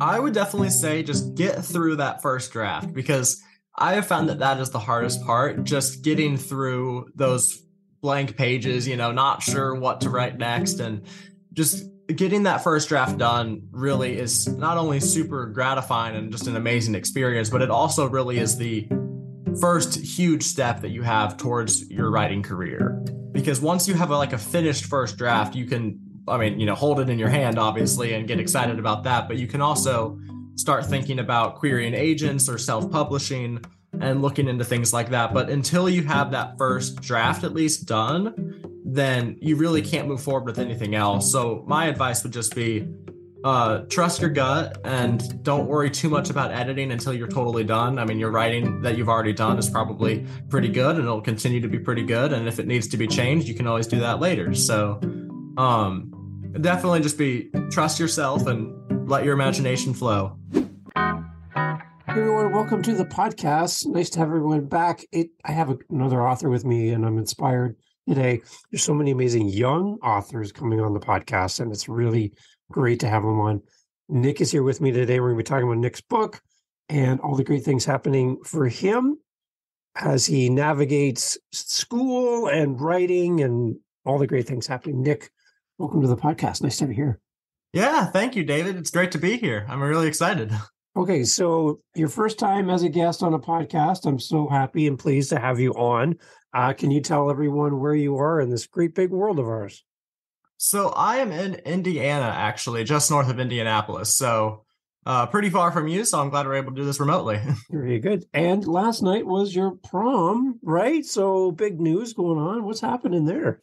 I would definitely say just get through that first draft because I have found that that is the hardest part, just getting through those blank pages, not sure what to write next. And just getting that first draft done really is not only super gratifying and just an amazing experience, but it also really is the first huge step that you have towards your writing career. Because once you have a finished first draft, you can, hold it in your hand, obviously, and get excited about that. But you can also start thinking about querying agents or self-publishing and looking into things like that. But until you have that first draft at least done, then you really can't move forward with anything else. So my advice would just be trust your gut and don't worry too much about editing until you're totally done. I mean, your writing that you've already done is probably pretty good and it'll continue to be pretty good. And if it needs to be changed, you can always do that later. So definitely just trust yourself and let your imagination flow. Hey everyone, welcome to the podcast. Nice to have everyone back. I have another author with me and I'm inspired today. There's so many amazing young authors coming on the podcast and it's really great to have them on. Nick is here with me today. We're going to be talking about Nick's book and all the great things happening for him as he navigates school and writing and all the great things happening. Nick, welcome to the podcast. Nice to have you here. Yeah, thank you, David. It's great to be here. I'm really excited. Okay, so your first time as a guest on a podcast. I'm so happy and pleased to have you on. Can you tell everyone where you are in this great big world of ours? So I am in Indiana, actually, just north of Indianapolis. So pretty far from you. So I'm glad we're able to do this remotely. Very good. And last night was your prom, right? So big news going on. What's happening there?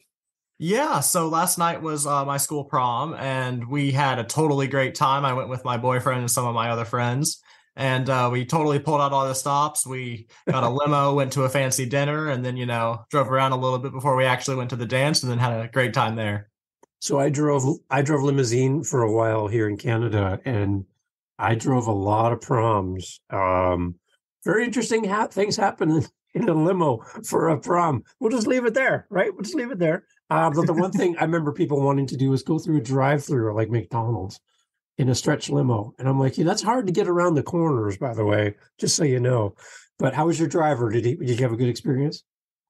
Yeah, so last night was my school prom, and we had a totally great time. I went with my boyfriend and some of my other friends, and we totally pulled out all the stops. We got a limo, went to a fancy dinner, and then, drove around a little bit before we actually went to the dance, and then had a great time there. So I drove limousine for a while here in Canada, and I drove a lot of proms. Very interesting things happen in a limo for a prom. We'll just leave it there, right? We'll just leave it there. But the one thing I remember people wanting to do is go through a drive-through like McDonald's in a stretch limo. And I'm like, yeah, that's hard to get around the corners, by the way, just so you know. But how was your driver? Did you have a good experience?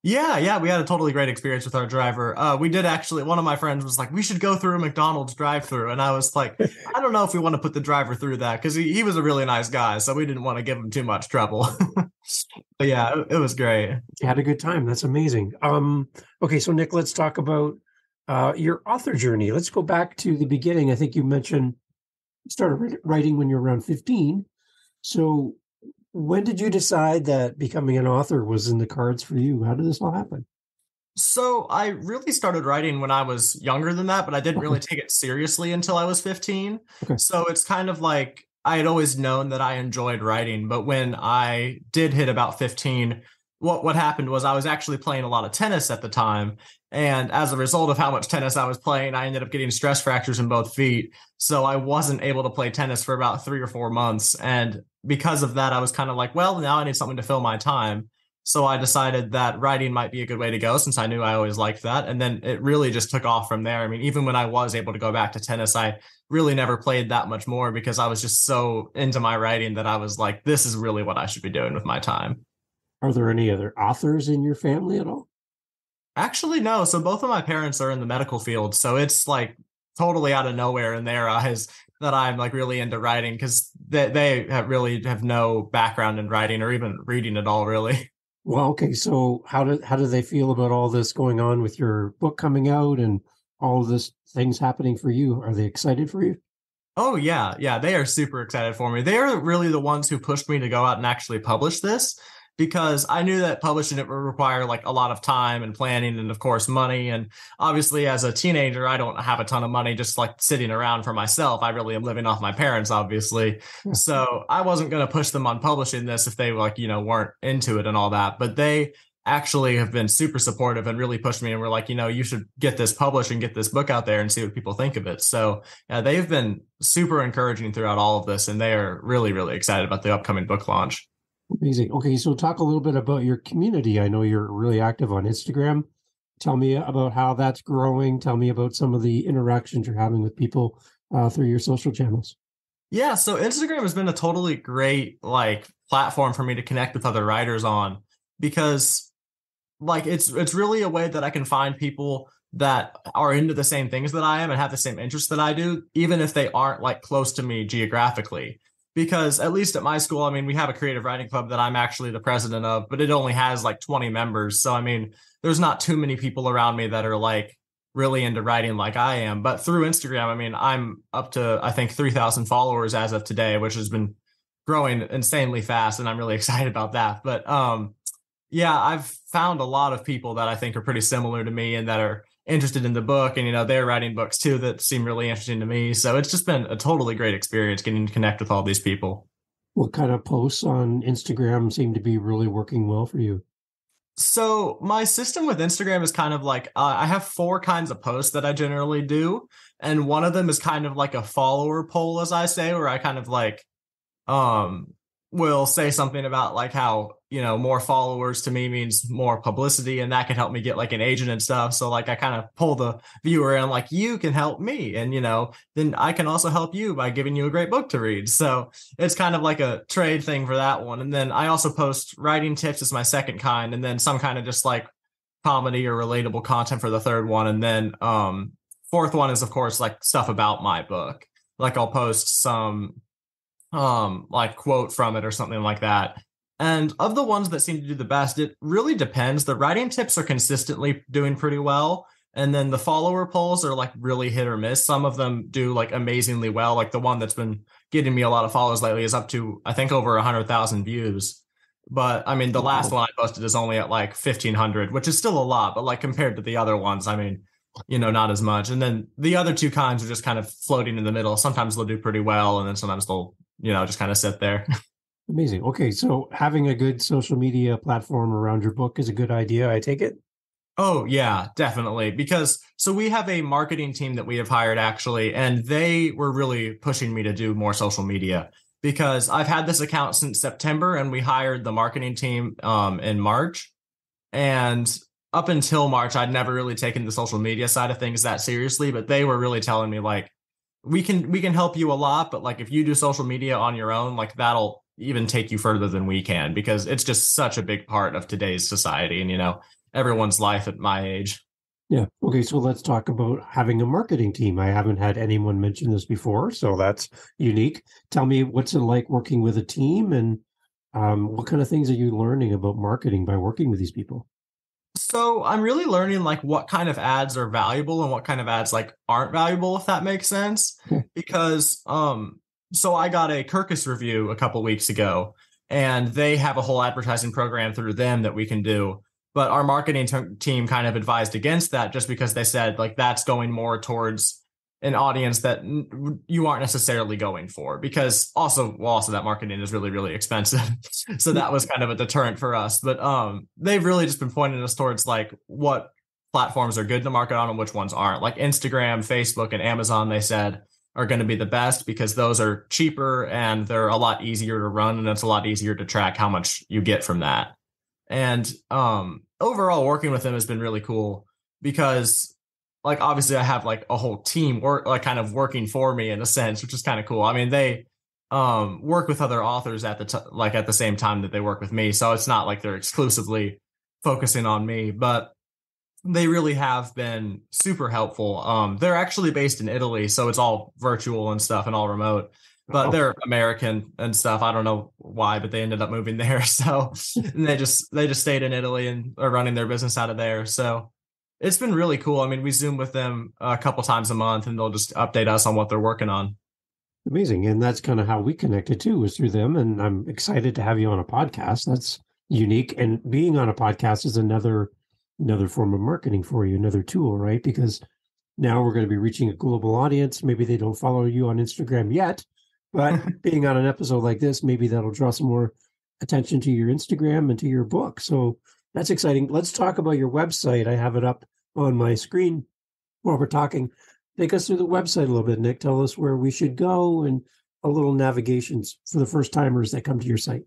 Yeah, we had a totally great experience with our driver. We did actually, one of my friends was like, we should go through a McDonald's drive-through. And I was like, I don't know if we want to put the driver through that because he was a really nice guy. So we didn't want to give him too much trouble. But yeah, it was great. You had a good time. That's amazing. Okay, so Nick, let's talk about your author journey. Let's go back to the beginning. I think you mentioned you started writing when you were around 15. So when did you decide that becoming an author was in the cards for you? How did this all happen? So I really started writing when I was younger than that, but I didn't really take it seriously until I was 15. Okay. So it's kind of like I had always known that I enjoyed writing, but when I did hit about 15, what happened was I was actually playing a lot of tennis at the time. And as a result of how much tennis I was playing, I ended up getting stress fractures in both feet. So I wasn't able to play tennis for about 3 or 4 months. And because of that, I was kind of like, well, now I need something to fill my time. So I decided that writing might be a good way to go since I knew I always liked that. And then it really just took off from there. I mean, even when I was able to go back to tennis, I really never played that much more because I was just so into my writing that I was like, this is really what I should be doing with my time. Are there any other authors in your family at all? Actually, no. So both of my parents are in the medical field. So it's like totally out of nowhere in their eyes that I'm like really into writing because they really have no background in writing or even reading at all, really. Well, okay. So how do they feel about all this going on with your book coming out and all of this things happening for you? Are they excited for you? Oh, yeah. Yeah, they are super excited for me. They are really the ones who pushed me to go out and actually publish this because I knew that publishing it would require like a lot of time and planning and, of course, money. And obviously, as a teenager, I don't have a ton of money just like sitting around for myself. I really am living off my parents, obviously. So I wasn't going to push them on publishing this if they weren't into it and all that. But they actually have been super supportive and really pushed me and were like, you should get this published and get this book out there and see what people think of it. So they've been super encouraging throughout all of this, and they are really, really excited about the upcoming book launch. Amazing. Okay, so talk a little bit about your community. I know you're really active on Instagram. Tell me about how that's growing. Tell me about some of the interactions you're having with people through your social channels. Yeah, so Instagram has been a totally great like platform for me to connect with other writers on because like it's really a way that I can find people that are into the same things that I am and have the same interests that I do, even if they aren't like close to me geographically. Because at least at my school, I mean, we have a creative writing club that I'm actually the president of, but it only has like 20 members. So I mean, there's not too many people around me that are like really into writing like I am. But through Instagram, I mean, I'm up to I think 3,000 followers as of today, which has been growing insanely fast, and I'm really excited about that. But yeah, I've found a lot of people that I think are pretty similar to me and that are interested in the book. And, they're writing books too that seem really interesting to me. So it's just been a totally great experience getting to connect with all these people. What kind of posts on Instagram seem to be really working well for you? So my system with Instagram is kind of like I have four kinds of posts that I generally do. And one of them is kind of like a follower poll, as I say, where I kind of like um will say something about like how more followers to me means more publicity, and that can help me get like an agent and stuff. So like I kind of pull the viewer in, like, you can help me, and then I can also help you by giving you a great book to read. So it's kind of like a trade thing for that one. And then I also post writing tips as my second kind, and then some kind of just like comedy or relatable content for the third one. And then fourth one is of course like stuff about my book. Like I'll post some like quote from it or something like that. And of the ones that seem to do the best, it really depends. The writing tips are consistently doing pretty well, and then the follower polls are like really hit or miss. Some of them do like amazingly well. Like the one that's been getting me a lot of followers lately is up to I think over 100,000 views. But I mean, the last one I posted is only at like 1,500, which is still a lot, but like compared to the other ones, I mean, not as much. And then the other two kinds are just kind of floating in the middle. Sometimes they'll do pretty well, and then sometimes they'll just kind of sit there. Amazing. Okay, so having a good social media platform around your book is a good idea, I take it? Oh, yeah, definitely. Because so we have a marketing team that we have hired actually, and they were really pushing me to do more social media because I've had this account since September, and we hired the marketing team in March. And up until March, I'd never really taken the social media side of things that seriously, but they were really telling me like, we can help you a lot, but like if you do social media on your own, like that'll even take you further than we can, because it's just such a big part of today's society and everyone's life at my age. Yeah. Okay, so let's talk about having a marketing team. I haven't had anyone mention this before, so that's unique. Tell me, what's it like working with a team, and what kind of things are you learning about marketing by working with these people? So I'm really learning like what kind of ads are valuable and what kind of ads like aren't valuable, if that makes sense. Because so I got a Kirkus review a couple weeks ago, and they have a whole advertising program through them that we can do. But our marketing team kind of advised against that, just because they said like that's going more towards an audience that you aren't necessarily going for, because also that marketing is really, really expensive. So that was kind of a deterrent for us. But they've really just been pointing us towards like what platforms are good to market on and which ones aren't. Like Instagram, Facebook, and Amazon, they said, are going to be the best because those are cheaper and they're a lot easier to run, and it's a lot easier to track how much you get from that. And overall, working with them has been really cool because, like, obviously I have like a whole team work, like kind of working for me in a sense, which is kind of cool. I mean, they work with other authors at at the same time that they work with me, so it's not like they're exclusively focusing on me, but they really have been super helpful. They're actually based in Italy, so it's all virtual and stuff and all remote. But they're American and stuff. I don't know why, but they ended up moving there. So and they just stayed in Italy and are running their business out of there. So it's been really cool. I mean, we Zoom with them a couple times a month, and they'll just update us on what they're working on. Amazing. And that's kind of how we connected too, was through them. And I'm excited to have you on a podcast. That's unique. And being on a podcast is another form of marketing for you, another tool, right? Because now we're going to be reaching a global audience. Maybe they don't follow you on Instagram yet, but being on an episode like this, maybe that'll draw some more attention to your Instagram and to your book. So that's exciting. Let's talk about your website. I have it up on my screen while we're talking. Take us through the website a little bit, Nick. Tell us where we should go and a little navigations for the first timers that come to your site.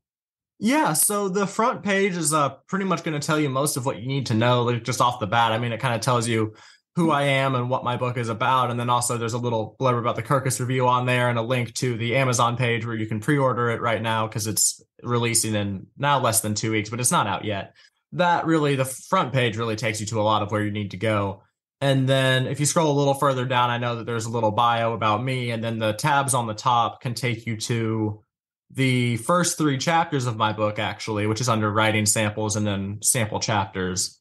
Yeah, so the front page is pretty much going to tell you most of what you need to know, like, just off the bat. I mean, it kind of tells you who I am and what my book is about. And then also there's a little blurb about the Kirkus review on there and a link to the Amazon page where you can pre-order it right now because it's releasing in now less than 2 weeks, but it's not out yet. That really, the front page really takes you to a lot of where you need to go. And then if you scroll a little further down, I know that there's a little bio about me, and then the tabs on the top can take you to the first 3 chapters of my book, actually, which is under writing samples and then sample chapters.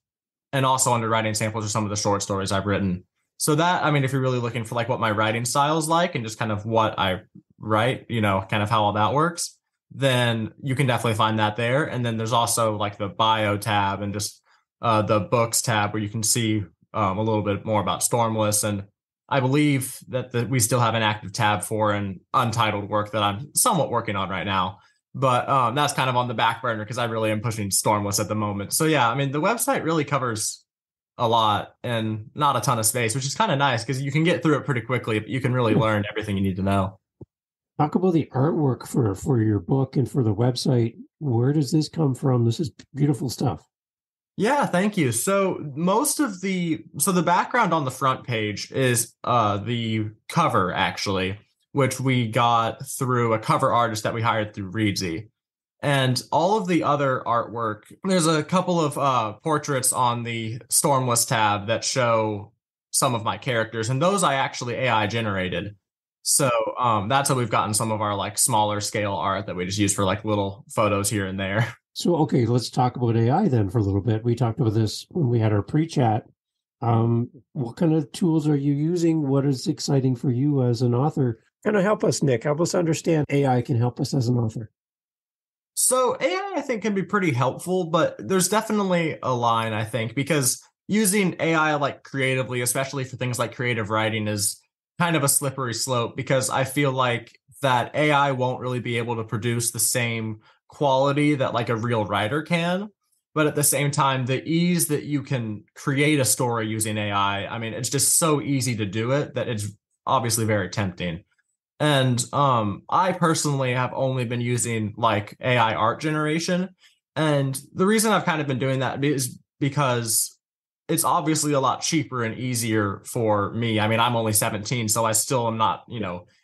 And also under writing samples are some of the short stories I've written. So that, I mean, if you're really looking for like what my writing style is like and just kind of what I write, kind of how all that works, then you can definitely find that there. And then there's also like the bio tab and just the books tab where you can see a little bit more about Stormless. And I believe that we still have an active tab for an untitled work that I'm somewhat working on right now. But that's kind of on the back burner because I really am pushing Stormless at the moment. So yeah, I mean, the website really covers a lot and not a ton of space, which is kind of nice because you can get through it pretty quickly. But you can really learn everything you need to know. Talk about the artwork for your book and for the website. Where does this come from? This is beautiful stuff. Yeah, thank you. So the background on the front page is the cover, actually, which we got through a cover artist that we hired through Reedsy. And all of the other artwork, there's a couple of portraits on the Stormless tab that show some of my characters, and those I actually AI generated. So that's how we've gotten some of our like smaller scale art that we just use for like little photos here and there. So, okay, let's talk about AI then for a little bit. We talked about this when we had our pre-chat. What kind of tools are you using? What is exciting for you as an author? Kind of help us, Nick. Help us understand AI can help us as an author. So AI, I think, can be pretty helpful, but there's definitely a line, I think, because using AI like creatively, especially for things like creative writing, is kind of a slippery slope because I feel like that AI won't really be able to produce the same quality that like a real writer can. But at the same time, the ease that you can create a story using AI, I mean, it's just so easy to do it that it's obviously very tempting. And I personally have only been using like AI art generation. And the reason I've kind of been doing that is because it's obviously a lot cheaper and easier for me. I mean, I'm only 17, so I still am not,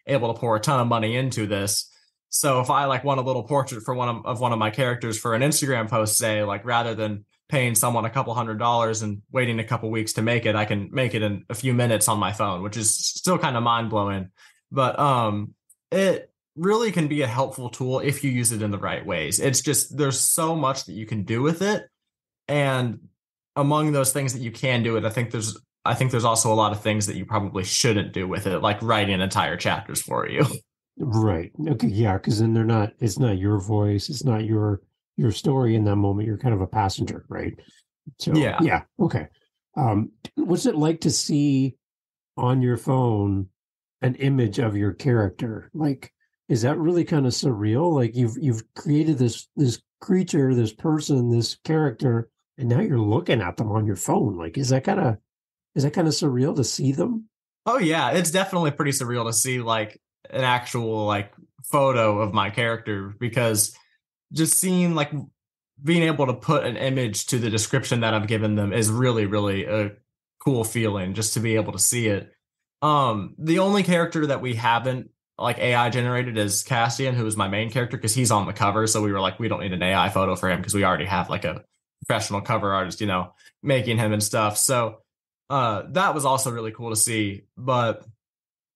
able to pour a ton of money into this. So if I like want a little portrait for one of my characters for an Instagram post, say, like rather than paying someone a couple $100s and waiting a couple weeks to make it, I can make it in a few minutes on my phone, which is still kind of mind blowing. But it really can be a helpful tool if you use it in the right ways. It's just there's so much that you can do with it, and among those things that you can do it, I think there's also a lot of things that you probably shouldn't do with it, like writing entire chapters for you. Right. Okay. Yeah. Because then it's not your voice. It's not your story in that moment. You're kind of a passenger, right? So yeah. Okay. What's it like to see on your phone an image of your character? Like, is that really kind of surreal? Like you've created this creature, this person, this character, and now you're looking at them on your phone. Like, is that kind of surreal to see them? Oh yeah, it's definitely pretty surreal to see like an actual like photo of my character, because just seeing like being able to put an image to the description that I've given them is really, really a cool feeling just to be able to see it. The only character that we haven't like AI generated is Cassian, who is my main character, because he's on the cover. So we were like, we don't need an AI photo for him because we already have like a professional cover artist, making him and stuff. So that was also really cool to see. But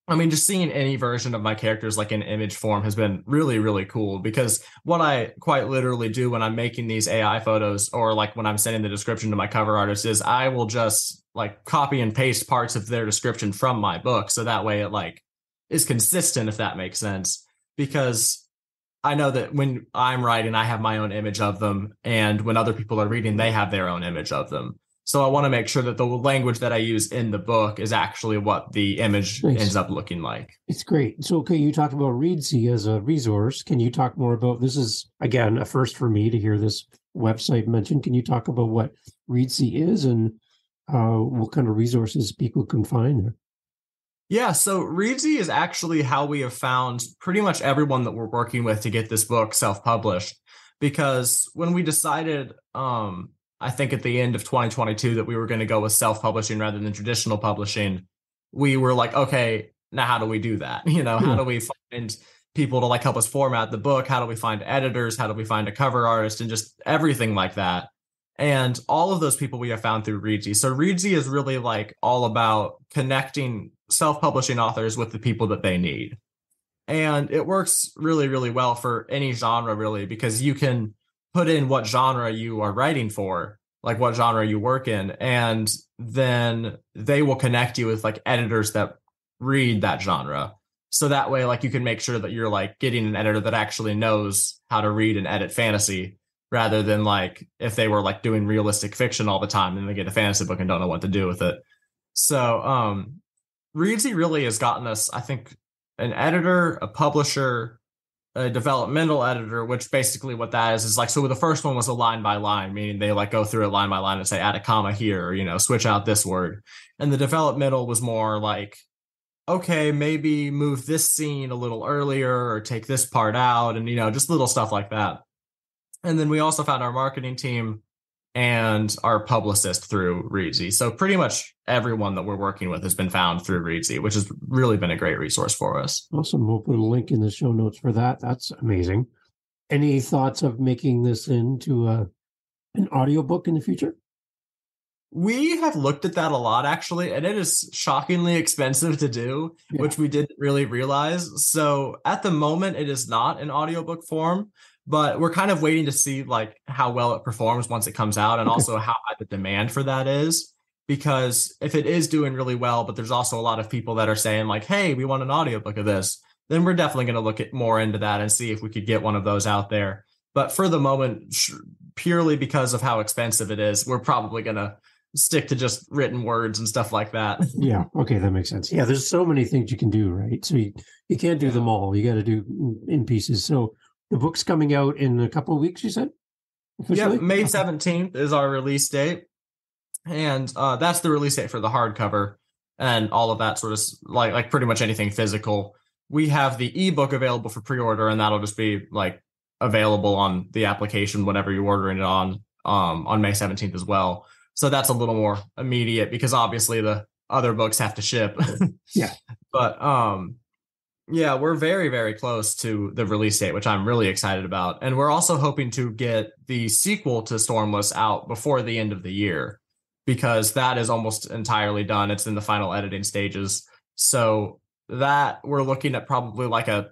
I mean, just seeing any version of my characters like in image form has been really, really cool, because what I quite literally do when I'm making these AI photos, or like when I'm sending the description to my cover artist, is I will just like copy and paste parts of their description from my book. So that way it like is consistent, if that makes sense, because I know that when I'm writing, I have my own image of them. And when other people are reading, they have their own image of them. So I want to make sure that the language that I use in the book is actually what the image ends up looking like. It's great. So, okay, you talked about Reedsy as a resource. Can you talk more about, this is, again, a first for me to hear this website mentioned. Can you talk about what Reedsy is and what kind of resources people can find there? Yeah, so Reedsy is actually how we have found pretty much everyone that we're working with to get this book self-published. Because when we decided, I think at the end of 2022 that we were going to go with self-publishing rather than traditional publishing, we were like, okay, now how do we do that? How Yeah. do we find people to like help us format the book? How do we find editors? How do we find a cover artist and just everything like that? And all of those people we have found through Reedsy. So Reedsy is really like all about connecting self-publishing authors with the people that they need. And it works really, really well for any genre, really, because you can put in what genre you are writing for, like what genre you work in, and then they will connect you with like editors that read that genre. So that way, like you can make sure that you're like getting an editor that actually knows how to read and edit fantasy rather than like if they were like doing realistic fiction all the time and they get a fantasy book and don't know what to do with it. So Reedsy really has gotten us, I think, an editor, a publisher, a developmental editor, which basically what that is like, so the first one was a line by line, meaning they like go through it line by line and say, add a comma here, or, switch out this word. And the developmental was more like, okay, maybe move this scene a little earlier or take this part out and, just little stuff like that. And then we also found our marketing team and our publicist through Reedsy. So pretty much everyone that we're working with has been found through Reedsy, which has really been a great resource for us. Awesome. We'll put a link in the show notes for that. That's amazing. Any thoughts of making this into an audiobook in the future? We have looked at that a lot, actually, and it is shockingly expensive to do, which we didn't really realize. So at the moment, it is not in audiobook form, but we're kind of waiting to see like how well it performs once it comes out and also how high the demand for that is. Because if it is doing really well, but there's also a lot of people that are saying like, hey, we want an audiobook of this, then we're definitely going to look at more into that and see if we could get one of those out there. But for the moment, purely because of how expensive it is, we're probably going to stick to just written words and stuff like that. Yeah. Okay. That makes sense. Yeah. There's so many things you can do, right? So you can't do them all. You got to do in pieces. So the book's coming out in a couple of weeks, you said? Officially? Yeah, May 17th is our release date. And that's the release date for the hardcover and all of that sort of like pretty much anything physical. We have the ebook available for pre-order, and that'll just be like available on the application whenever you're ordering it on May 17th as well. So that's a little more immediate because obviously the other books have to ship. Yeah. But yeah, we're very, very close to the release date, which I'm really excited about. And we're also hoping to get the sequel to Stormless out before the end of the year, because that is almost entirely done. It's in the final editing stages. So that we're looking at probably like a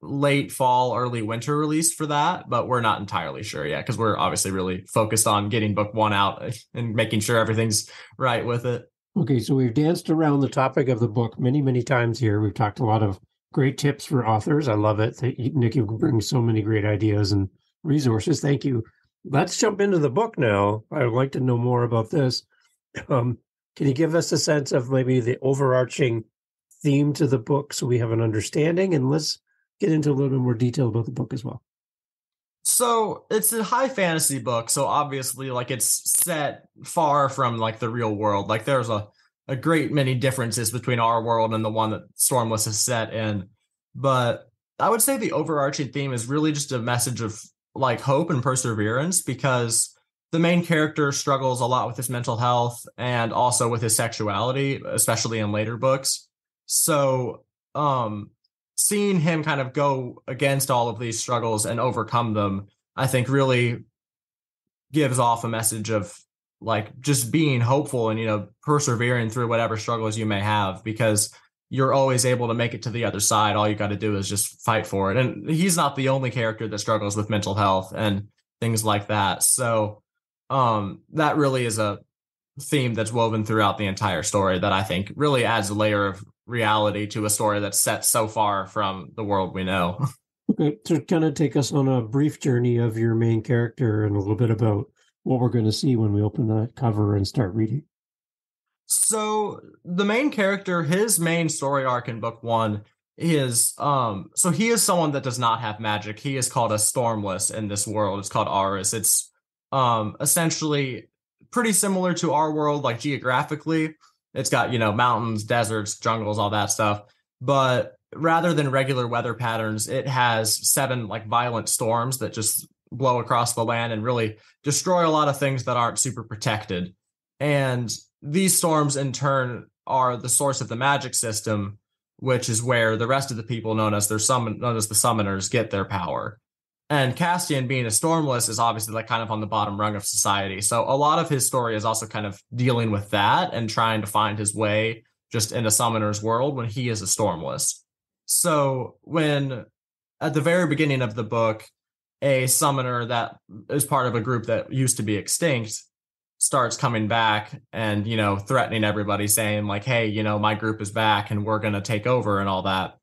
late fall, early winter release for that, but we're not entirely sure yet because we're obviously really focused on getting book one out and making sure everything's right with it. Okay, so we've danced around the topic of the book many, many times here. We've talked a lot of great tips for authors. I love it. Nick, you bring so many great ideas and resources. Thank you. Let's jump into the book now. I would like to know more about this. Can you give us a sense of maybe the overarching theme to the book so we have an understanding? And let's get into a little bit more detail about the book as well. So it's a high fantasy book. So obviously like it's set far from like the real world. Like there's a great many differences between our world and the one that Stormless is set in. But I would say the overarching theme is really just a message of like hope and perseverance, because the main character struggles a lot with his mental health and also with his sexuality, especially in later books. So seeing him kind of go against all of these struggles and overcome them, I think really gives off a message of like just being hopeful and, persevering through whatever struggles you may have, because you're always able to make it to the other side. All you got to do is just fight for it. And he's not the only character that struggles with mental health and things like that. So that really is a theme that's woven throughout the entire story that I think really adds a layer of reality to a story that's set so far from the world we know. Okay, so kind of take us on a brief journey of your main character and a little bit about what we're going to see when we open the cover and start reading. So the main character, his main story arc in book one is, so he is someone that does not have magic. He is called a Stormless in this world. It's called Auris. It's essentially pretty similar to our world, like geographically. It's got, mountains, deserts, jungles, all that stuff. But rather than regular weather patterns, it has 7 like violent storms that just blow across the land and really destroy a lot of things that aren't super protected. And these storms, in turn, are the source of the magic system, which is where the rest of the people known as the summoners get their power. And Castian, being a Stormless, is obviously like kind of on the bottom rung of society. So a lot of his story is also kind of dealing with that and trying to find his way just in a summoner's world when he is a Stormless. So when at the very beginning of the book, a summoner that is part of a group that used to be extinct starts coming back and, threatening everybody, saying like, hey, my group is back and we're going to take over and all that.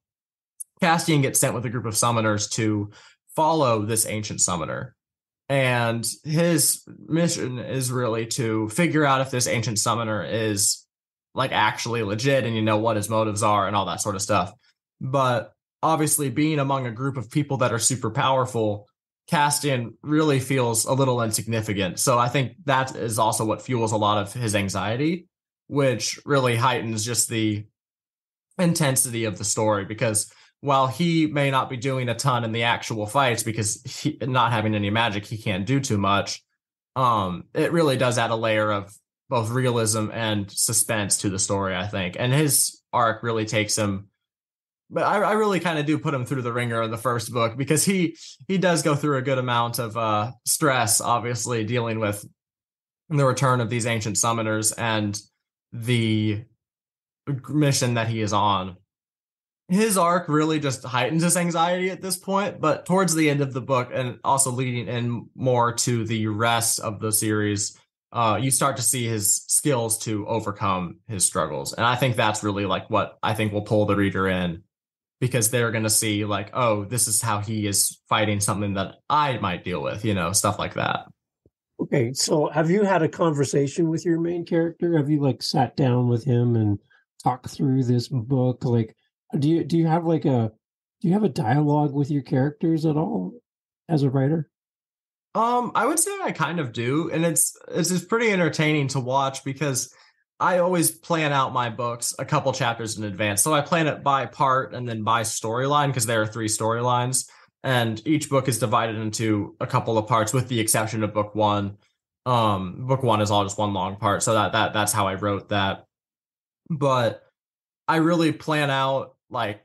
Castian gets sent with a group of summoners to follow this ancient summoner. And his mission is really to figure out if this ancient summoner is like actually legit and what his motives are and all that sort of stuff. But obviously being among a group of people that are super powerful, Castian really feels a little insignificant. So I think that is also what fuels a lot of his anxiety, which really heightens just the intensity of the story, because while he may not be doing a ton in the actual fights because not having any magic, he can't do too much. It really does add a layer of both realism and suspense to the story, I think. And his arc really takes him, but I really kind of do put him through the ringer in the first book, because he does go through a good amount of stress, obviously, dealing with the return of these ancient summoners and the mission that he is on. His arc really just heightens his anxiety at this point, but towards the end of the book, and also leading in more to the rest of the series, you start to see his skills to overcome his struggles. And I think that's really like what I think will pull the reader in, because they're going to see like, oh, this is how he is fighting something that I might deal with, stuff like that. Okay, so have you had a conversation with your main character? Have you like sat down with him and talked through this book? Like, do you have a dialogue with your characters at all as a writer? I would say I kind of do, and it's just pretty entertaining to watch, because I always plan out my books a couple chapters in advance. So I plan it by part and then by storyline, because there are 3 storylines, and each book is divided into a couple of parts, with the exception of book 1. Book 1 is all just one long part, so that's how I wrote that. But I really plan out like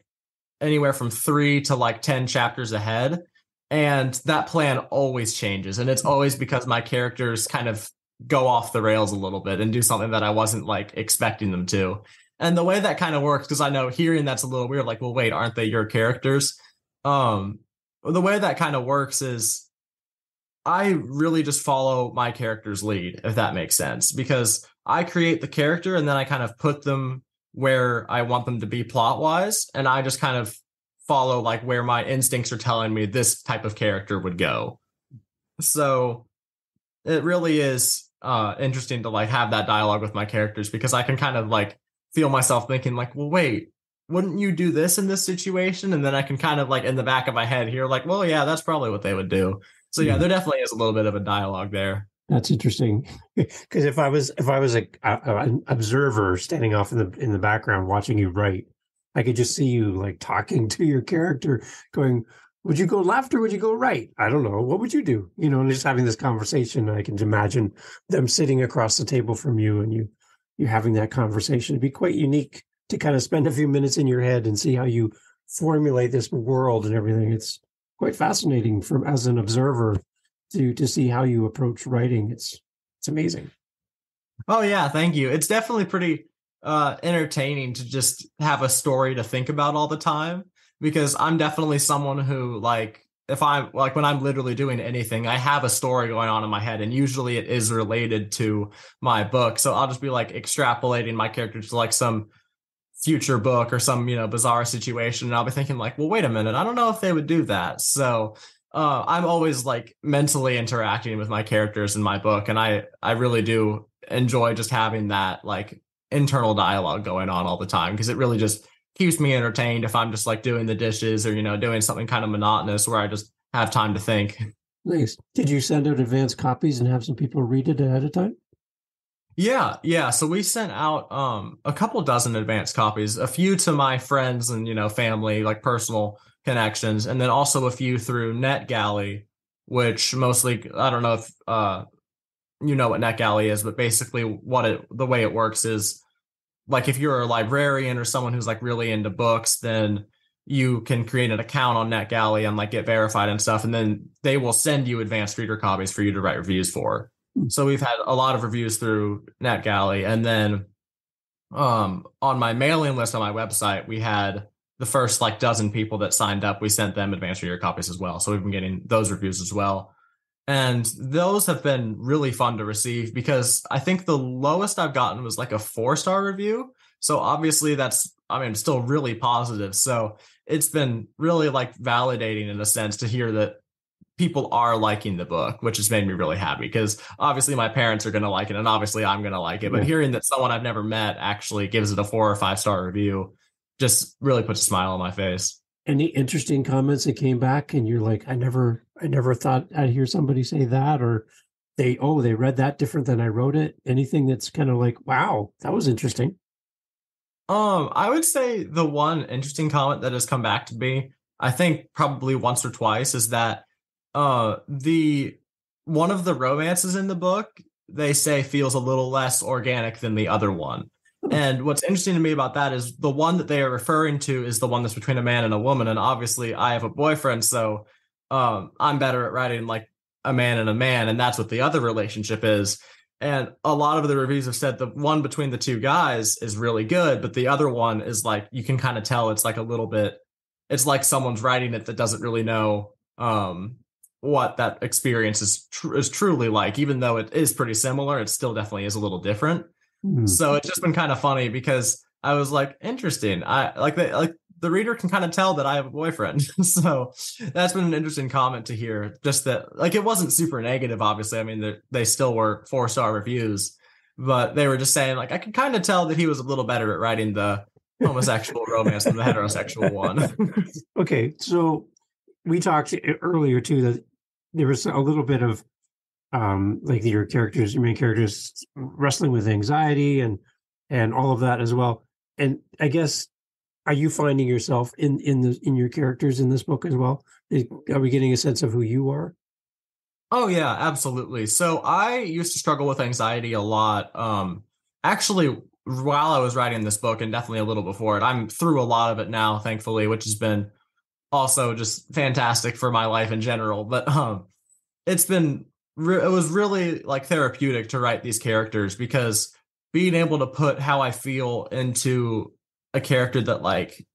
anywhere from 3 to like 10 chapters ahead. And that plan always changes. And it's always because my characters kind of go off the rails a little bit and do something that I wasn't like expecting them to. And the way that kind of works, because I know hearing that's a little weird, like, well, wait, aren't they your characters? The way that kind of works is I really just follow my character's lead, if that makes sense, because I create the character and then I kind of put them where I want them to be plot wise. And I just kind of follow like where my instincts are telling me this type of character would go. So it really is interesting to like have that dialogue with my characters, because I can kind of like feel myself thinking like, well, wait, wouldn't you do this in this situation? And then I can kind of like in the back of my head hear like, well, yeah, that's probably what they would do. So yeah, there definitely is a little bit of a dialogue there. That's interesting, because if I was an observer standing off in the background watching you write, I could just see you like talking to your character, going, "Would you go left or would you go right? I don't know. What would you do?" And just having this conversation. I can imagine them sitting across the table from you, and you're having that conversation. It'd be quite unique to kind of spend a few minutes in your head and see how you formulate this world and everything. It's quite fascinating as an observer to see how you approach writing. It's amazing. Oh yeah, thank you. It's definitely pretty entertaining to just have a story to think about all the time, because I'm definitely someone who like, if I'm like, when I'm literally doing anything, I have a story going on in my head, and usually it is related to my book. So I'll just be like extrapolating my character to like some future book or some bizarre situation, and I'll be thinking like, well, wait a minute, I don't know if they would do that. So I'm always like mentally interacting with my characters in my book, and I really do enjoy just having that like internal dialogue going on all the time, because it really just keeps me entertained if I'm just like doing the dishes or doing something kind of monotonous where I just have time to think. Nice. Did you send out advanced copies and have some people read it ahead of time? Yeah. So we sent out a couple dozen advanced copies, a few to my friends and family, like personal connections, and then also a few through NetGalley, which mostly, I don't know if you know what NetGalley is, but basically the way it works is like if you're a librarian or someone who's like really into books, then you can create an account on NetGalley and like get verified and stuff, and then they will send you advanced reader copies for you to write reviews for. So we've had a lot of reviews through NetGalley, and then on my mailing list on my website, we had the first like dozen people that signed up. We sent them advanced reader copies as well, so we've been getting those reviews as well. And those have been really fun to receive because I think the lowest I've gotten was like a 4-star review. So obviously that's, I mean, still really positive. So it's been really like validating in a sense to hear that people are liking the book, which has made me really happy because obviously my parents are going to like it and obviously I'm going to like it. But hearing that someone I've never met actually gives it a 4 or 5-star review just really puts a smile on my face. Any interesting comments that came back and you're like, I never thought I'd hear somebody say that, or they read that different than I wrote it. Anything that's kind of like, wow, that was interesting. I would say the one interesting comment that has come back to me, I think probably once or twice, is that the one of the romances in the book, they say feels a little less organic than the other one. And what's interesting to me about that is the one that they are referring to is the one that's between a man and a woman. And obviously I have a boyfriend, so I'm better at writing like a man and a man. And that's what the other relationship is. And a lot of the reviews have said the one between the two guys is really good, but the other one is like, you can kind of tell it's like a little bit, it's like someone's writing it that doesn't really know what that experience is truly like. Even though it is pretty similar, it still definitely is a little different. So it's just been kind of funny because I was like, interesting. I like the reader can kind of tell that I have a boyfriend. So that's been an interesting comment to hear. Just that, like, it wasn't super negative, obviously. I mean, they still were 4-star reviews, but they were just saying, like, I could kind of tell that he was a little better at writing the homosexual romance than the heterosexual one. Okay. So we talked earlier too, that there was a little bit of, like your main characters wrestling with anxiety and all of that as well. And I guess, are you finding yourself in your characters in this book as well? Are we getting a sense of who you are? Oh yeah, absolutely. So I used to struggle with anxiety a lot. Actually, while I was writing this book and definitely a little before it, I'm through a lot of it now, thankfully, which has been also just fantastic for my life in general. But it's been it was really like therapeutic to write these characters because being able to put how I feel into a character that like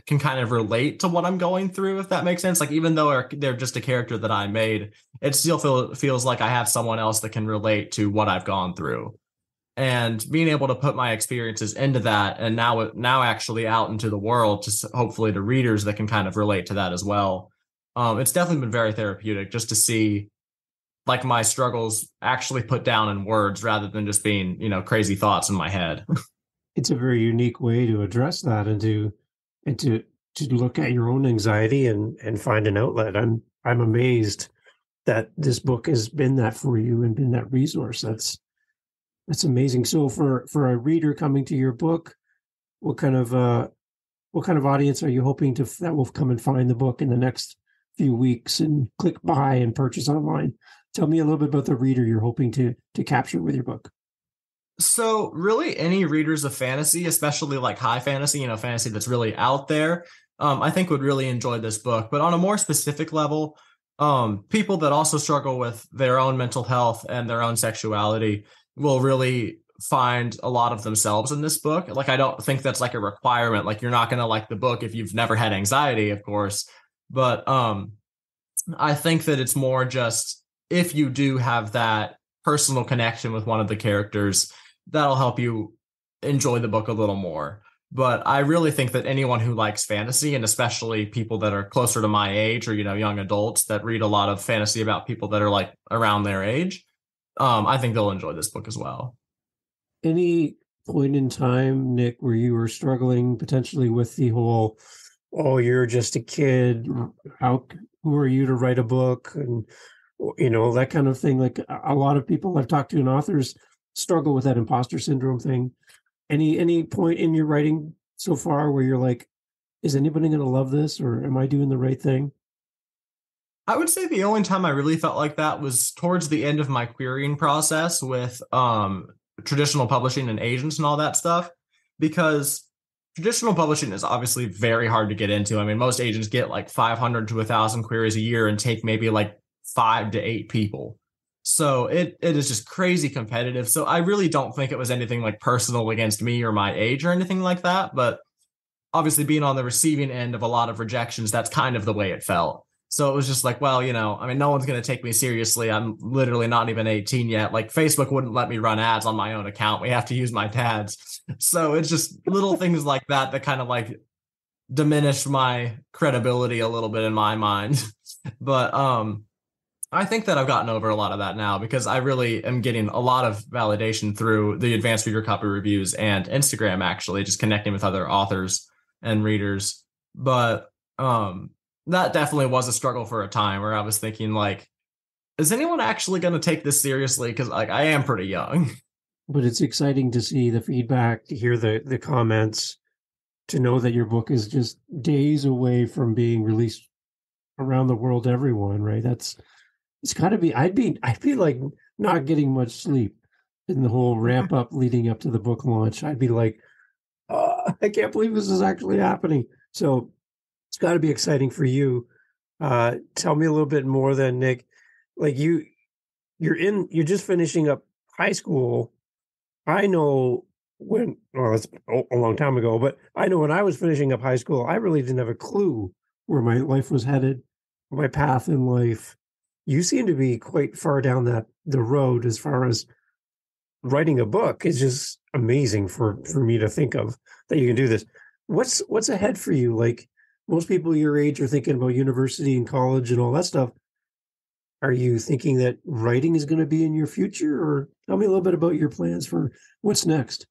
can kind of relate to what I'm going through, if that makes sense. Like, even though they're just a character that I made, it still feels like I have someone else that can relate to what I've gone through. And being able to put my experiences into that and now actually out into the world, just hopefully to readers that can kind of relate to that as well. It's definitely been very therapeutic just to see like my struggles actually put down in words rather than just being, crazy thoughts in my head. It's a very unique way to address that and to look at your own anxiety and find an outlet. I'm amazed that this book has been that for you and been that resource. That's amazing. So for a reader coming to your book, what kind of audience are you hoping that will come and find the book in the next few weeks and click buy and purchase online? Tell me a little bit about the reader you're hoping to capture with your book. So really any readers of fantasy, especially like high fantasy, fantasy that's really out there, I think would really enjoy this book. But on a more specific level, people that also struggle with their own mental health and their own sexuality will really find a lot of themselves in this book. Like, I don't think that's like a requirement. Like, you're not going to like the book if you've never had anxiety, of course. But I think that it's more just if you do have that personal connection with one of the characters, that'll help you enjoy the book a little more. But I really think that anyone who likes fantasy, and especially people that are closer to my age or, young adults that read a lot of fantasy about people that are like around their age, I think they'll enjoy this book as well. Any point in time, Nick, where you were struggling potentially with the whole, oh, you're just a kid, who are you to write a book? And, that kind of thing. Like, a lot of people I've talked to and authors struggle with that imposter syndrome thing. Any point in your writing so far where you're like, is anybody going to love this, or am I doing the right thing? I would say the only time I really felt like that was towards the end of my querying process with traditional publishing and agents and all that stuff, because traditional publishing is obviously very hard to get into. I mean, most agents get like 500 to 1,000 queries a year and take maybe like 5 to 8 people. So it is just crazy competitive. So I really don't think it was anything like personal against me or my age or anything like that. But obviously being on the receiving end of a lot of rejections, that's kind of the way it felt. So it was just like, well, I mean, no one's going to take me seriously. I'm literally not even 18 yet. Like Facebook wouldn't let me run ads on my own account. We have to use my dad's. So it's just little things like that that kind of like diminish my credibility a little bit in my mind. But I think that I've gotten over a lot of that now because I really am getting a lot of validation through the advanced reader copy reviews and Instagram, actually, just connecting with other authors and readers. But that definitely was a struggle for a time where I was thinking, like, is anyone actually going to take this seriously? Because like I am pretty young. But it's exciting to see the feedback, to hear the comments, to know that your book is just days away from being released around the world to everyone, right? It's got to be, I'd be like not getting much sleep in the whole ramp up leading up to the book launch. I'd be like, I can't believe this is actually happening. So it's got to be exciting for you. Tell me a little bit more then, Nick. Like you're just finishing up high school. I know that's a long time ago, but I know when I was finishing up high school, I really didn't have a clue where my life was headed, my path in life. You seem to be quite far down the road as far as writing a book. Is just amazing for me to think of that you can do this. What's ahead for you? Like most people your age are thinking about university and college and all that stuff. Are you thinking that writing is going to be in your future, or tell me a little bit about your plans for what's next?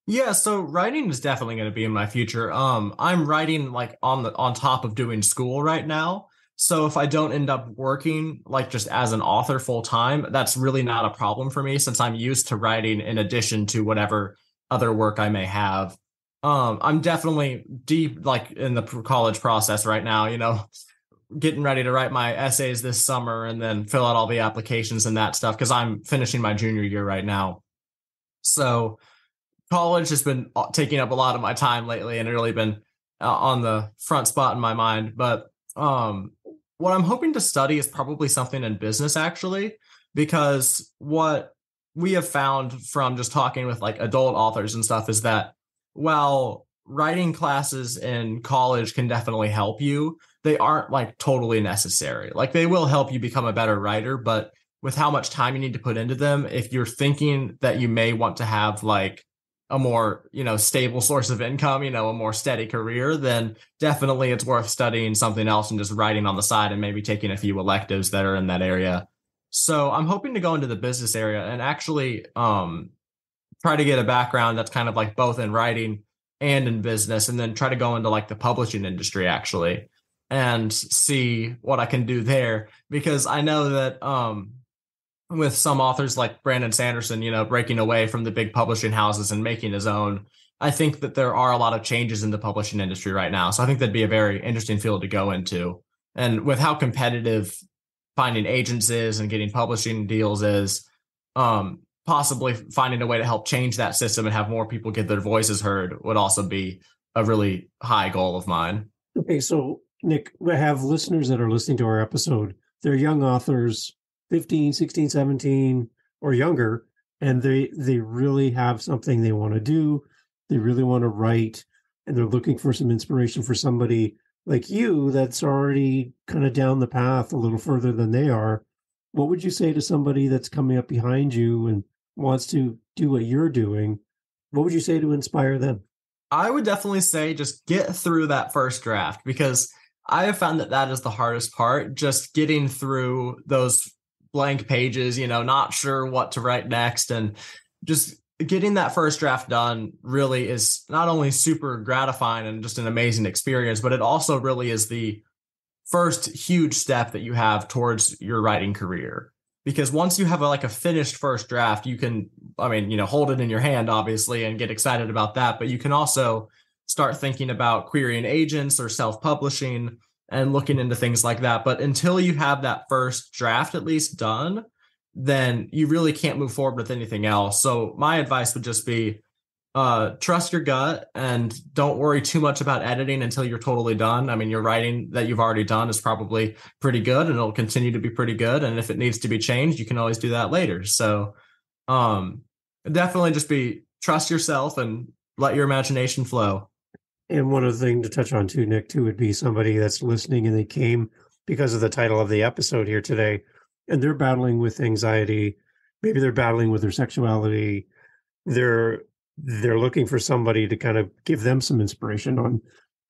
Yeah, so writing is definitely going to be in my future. I'm writing like on top of doing school right now. So if I don't end up working like just as an author full time, that's really not a problem for me since I'm used to writing in addition to whatever other work I may have. I'm definitely deep like in the college process right now, getting ready to write my essays this summer and then fill out all the applications and that stuff because I'm finishing my junior year right now. So college has been taking up a lot of my time lately and really been on the front spot in my mind. But what I'm hoping to study is probably something in business, actually, because what we have found from just talking with like adult authors and stuff is that while writing classes in college can definitely help you, they aren't like totally necessary. Like they will help you become a better writer, but with how much time you need to put into them, if you're thinking that you may want to have like a more, stable source of income, a more steady career, then definitely it's worth studying something else and just writing on the side and maybe taking a few electives that are in that area. So I'm hoping to go into the business area and actually try to get a background that's kind of like both in writing and in business, and then try to go into like the publishing industry actually and see what I can do there. Because I know that with some authors like Brandon Sanderson, breaking away from the big publishing houses and making his own, I think that there are a lot of changes in the publishing industry right now. So I think that'd be a very interesting field to go into. And with how competitive finding agents is and getting publishing deals is, possibly finding a way to help change that system and have more people get their voices heard would also be a really high goal of mine. Okay, so Nick, we have listeners that are listening to our episode. They're young authors, 15, 16, 17, or younger, and they really have something they want to do. They really want to write, and they're looking for some inspiration for somebody like you that's already kind of down the path a little further than they are. What would you say to somebody that's coming up behind you and wants to do what you're doing? What would you say to inspire them? I would definitely say just get through that first draft, because I have found that is the hardest part, just getting through those blank pages, not sure what to write next. And just getting that first draft done really is not only super gratifying and just an amazing experience, but it also really is the first huge step that you have towards your writing career. Because once you have a finished first draft, you can, hold it in your hand, obviously, and get excited about that. But you can also start thinking about querying agents or self-publishing and looking into things like that. But until you have that first draft at least done, then you really can't move forward with anything else. So my advice would just be trust your gut and don't worry too much about editing until you're totally done. I mean, your writing that you've already done is probably pretty good and it'll continue to be pretty good. And if it needs to be changed, you can always do that later. So definitely just trust yourself and let your imagination flow. And one other thing to touch on too, Nick, too, would be somebody that's listening and they came because of the title of the episode here today, and they're battling with anxiety. Maybe they're battling with their sexuality. They're looking for somebody to kind of give them some inspiration on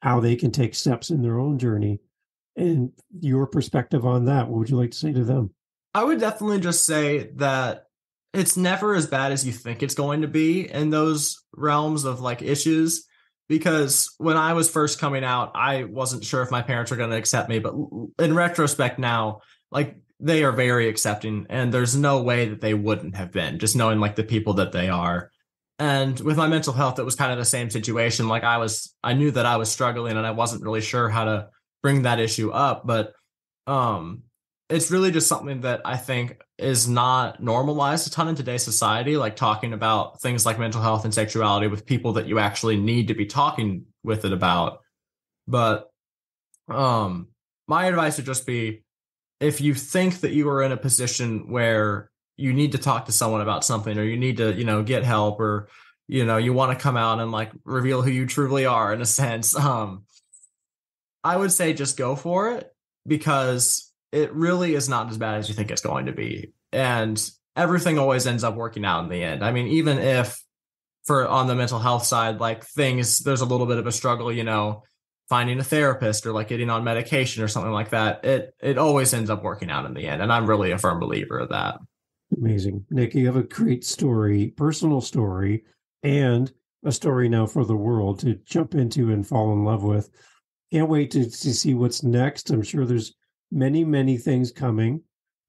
how they can take steps in their own journey. And your perspective on that, what would you like to say to them? I would definitely just say that it's never as bad as you think it's going to be in those realms of like issues. Because when I was first coming out, I wasn't sure if my parents were going to accept me. But in retrospect now, like they are very accepting and there's no way that they wouldn't have been, just knowing like the people that they are. And with my mental health, it was kind of the same situation. Like I knew that I was struggling and I wasn't really sure how to bring that issue up. But it's really just something that I think is not normalized a ton in today's society, like talking about things like mental health and sexuality with people that you actually need to be talking with it about. But my advice would just be, if you think that you are in a position where you need to talk to someone about something, or you need to, get help, or, you want to come out and like reveal who you truly are in a sense, I would say just go for it, because it really is not as bad as you think it's going to be. And everything always ends up working out in the end. I mean, even if on the mental health side, like there's a little bit of a struggle, finding a therapist or like getting on medication or something like that, it always ends up working out in the end. And I'm really a firm believer of that. Amazing. Nick, you have a great story, personal story, and a story now for the world to jump into and fall in love with. Can't wait to see what's next. I'm sure there's many, many things coming,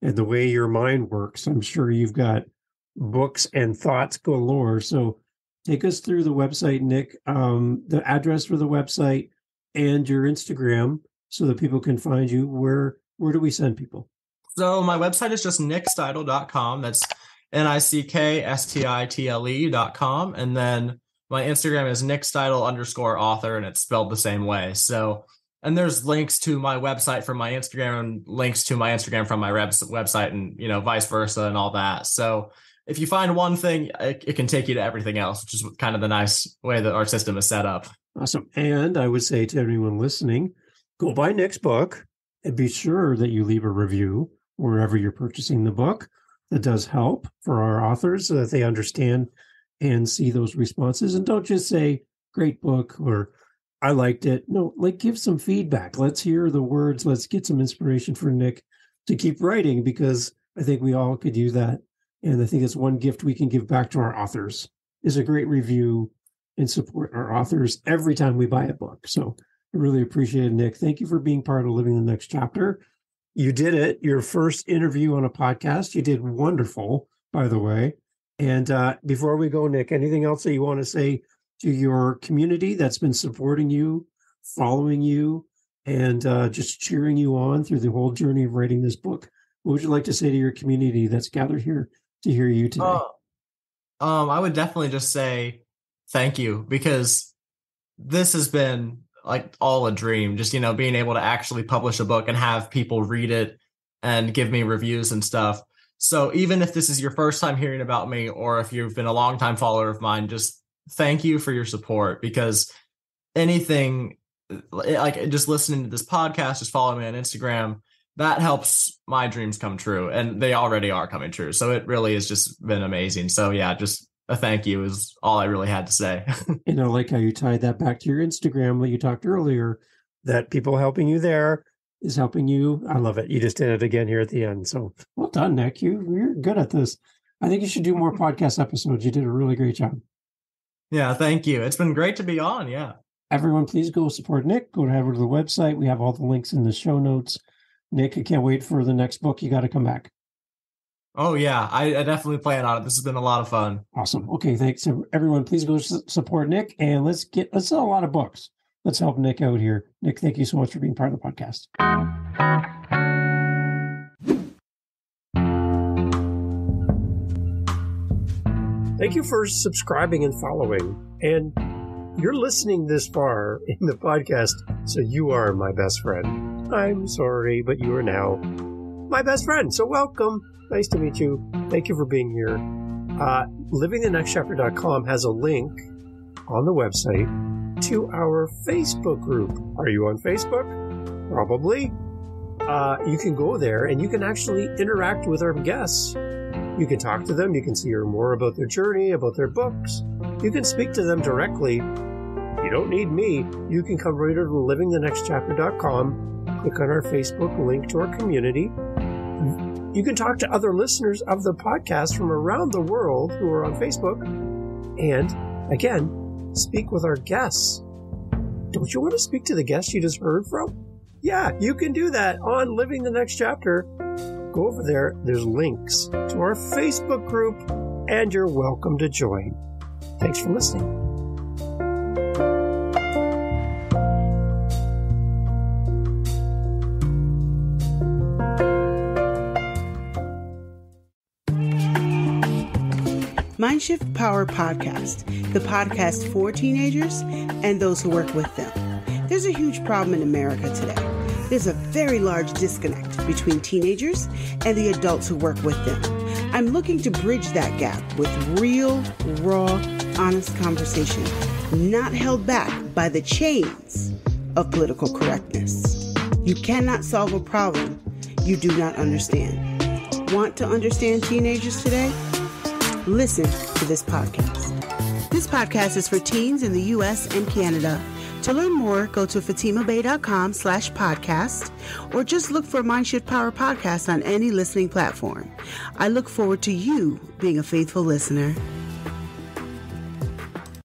and the way your mind works, I'm sure you've got books and thoughts galore. So take us through the website, Nick, the address for the website and your Instagram so that people can find you. Where do we send people? So my website is just nickstitle.com. That's nickstitle.com. And then my Instagram is nickstitle_author, and it's spelled the same way. So, and there's links to my website from my Instagram and links to my Instagram from my website, and, vice versa and all that. So if you find one thing, it can take you to everything else, which is kind of the nice way that our system is set up. Awesome. And I would say to everyone listening, go buy Nick's book and be sure that you leave a review wherever you're purchasing the book. That does help for our authors so that they understand and see those responses. And don't just say, great book, or I liked it. No, like give some feedback. Let's hear the words. Let's get some inspiration for Nick to keep writing, because I think we all could use that. And I think it's one gift we can give back to our authors is a great review and support our authors every time we buy a book. So I really appreciate it, Nick. Thank you for being part of Living the Next Chapter. You did it. Your first interview on a podcast. You did wonderful, by the way. And before we go, Nick, anything else that you want to say to your community that's been supporting you, following you, and just cheering you on through the whole journey of writing this book? What would you like to say to your community that's gathered here to hear you today? I would definitely just say thank you, because this has been like all a dream, just, being able to actually publish a book and have people read it and give me reviews and stuff. So even if this is your first time hearing about me, or if you've been a longtime follower of mine, just thank you for your support, because anything like just listening to this podcast, just following me on Instagram, that helps my dreams come true, and they already are coming true. So it really has just been amazing. So yeah, just a thank you is all I really had to say. And I like how you tied that back to your Instagram that you talked earlier, that people helping you there is helping you. I love it. You just did it again here at the end. So well done, Nick. You're good at this. I think you should do more podcast episodes. You did a really great job. Yeah, thank you. It's been great to be on. Yeah. Everyone, please go support Nick. Go over to the website. We have all the links in the show notes. Nick, I can't wait for the next book. You got to come back. Oh, yeah. I definitely plan on it. This has been a lot of fun. Awesome. Okay, thanks. Everyone, please go support Nick, and let's sell a lot of books. Let's help Nick out here. Nick, thank you so much for being part of the podcast. Thank you for subscribing and following. And you're listening this far in the podcast, so you are my best friend. I'm sorry, but you are now my best friend. So welcome. Nice to meet you. Thank you for being here. LivingTheNextChapter.com has a link on the website to our Facebook group. Are you on Facebook? Probably. You can go there and you can actually interact with our guests. You can talk to them. You can hear more about their journey, about their books. You can speak to them directly. You don't need me. You can come right over to LivingTheNextChapter.com, click on our Facebook link to our community. You can talk to other listeners of the podcast from around the world who are on Facebook. And again, speak with our guests. Don't you want to speak to the guests you just heard from? Yeah, you can do that on Living the Next Chapter. Go over there. There's links to our Facebook group, and you're welcome to join. Thanks for listening. Mindshift Power Podcast, the podcast for teenagers and those who work with them. There's a huge problem in America today. There's a very large disconnect between teenagers and the adults who work with them. I'm looking to bridge that gap with real, raw, honest conversation, not held back by the chains of political correctness. You cannot solve a problem you do not understand. Want to understand teenagers today? Listen to this podcast. This podcast is for teens in the U.S. and Canada. To learn more, go to fatimabay.com/podcast or just look for Mindshift Power Podcast on any listening platform. I look forward to you being a faithful listener.